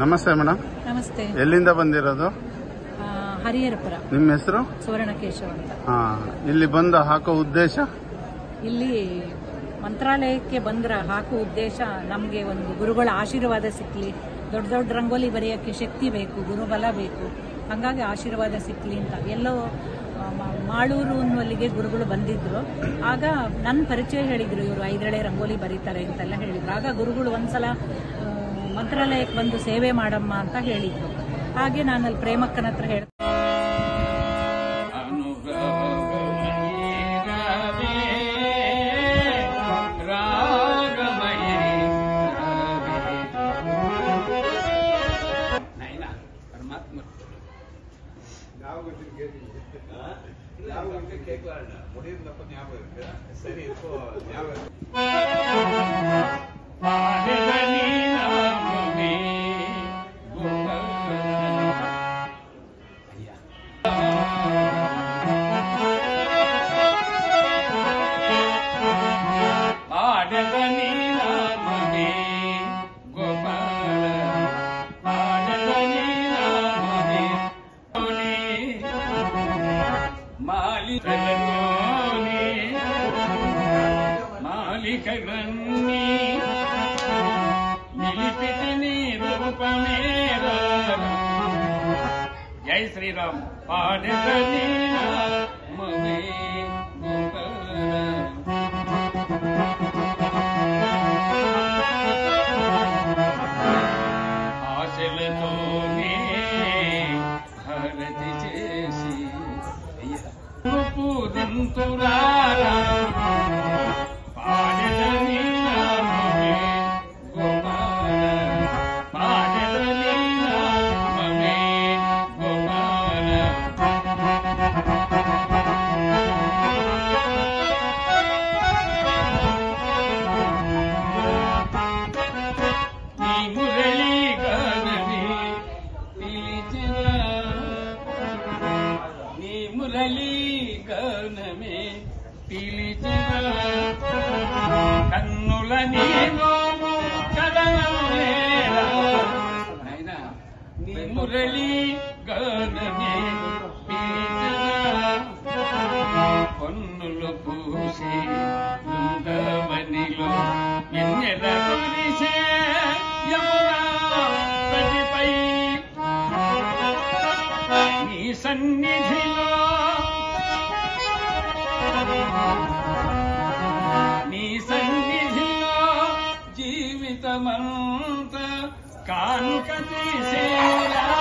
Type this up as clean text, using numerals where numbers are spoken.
ನಮಸ್ತೆ ಮೇಡಮ್. ನಮಸ್ತೆ. ಎಲ್ಲಿಂದ ಬಂದಿರೋದು? ಹರಿಹರಪುರ. ನಿಮ್ಮ ಹೆಸರು? ಸುವರ್ಣಕೇಶವ ಅಂತ. ಇಲ್ಲಿ ಬಂದು ಹಾಕೋ ಉದ್ದೇಶ? ಇಲ್ಲಿ ಮಂತ್ರಾಲಯಕ್ಕೆ ಹಾಕೋ ಉದ್ದೇಶ ನಮಗೆ ಒಂದು ಗುರುಗಳ ಆಶೀರ್ವಾದ ಸಿಕ್ಕಲಿ, ದೊಡ್ಡ ದೊಡ್ಡ ರಂಗೋಲಿ ಬರೆಯೋಕ್ಕೆ ಶಕ್ತಿ ಬೇಕು, ಗುರುಬಲ ಬೇಕು, ಹಾಗಾಗಿ ಆಶೀರ್ವಾದ ಸಿಕ್ಕಲಿ ಅಂತ. ಎಲ್ಲೋ ಮಾಳೂರು ಅನ್ನುವಲ್ಲಿಗೆ ಗುರುಗಳು ಬಂದಿದ್ರು. ಆಗ ನನ್ನ ಪರಿಚಯ ಹೇಳಿದ್ರು, ಇವರು 5 ಎಳೆ ರಂಗೋಲಿ ಬರೀತಾರೆ ಅಂತೆಲ್ಲ ಹೇಳಿದ್ರು. ಆಗ ಗುರುಗಳು ಒಂದ್ಸಲ ಮಂತ್ರಾಲಯಕ್ಕೆ ಬಂದು ಸೇವೆ ಮಾಡಮ್ಮ ಅಂತ ಹೇಳಿದ್ರು. ಹಾಗೆ ನಾನು ಅಲ್ಲಿ ಪ್ರೇಮಕ್ಕನ ಹತ್ರ ಹೇಳ್ತೀನಿ. మాలికలన్నీ నిలిపితిని రూపమేరా. జై శ్రీరామ్. పాడతని నామమే గోపాల. ఆశలతోనే హరతి చేసి పూజింతురారా. గణమే పిలిచిన కన్నుల నీలో కదలలేరా. నీ మురళి గణమే పిలిచిన కన్నులు పూసి బృందావనిలో ఎన్నెల కురిసే యమునా నదిపై నీ సన్నిధిలో జీవితమంతా కానుక తీసేయాలా.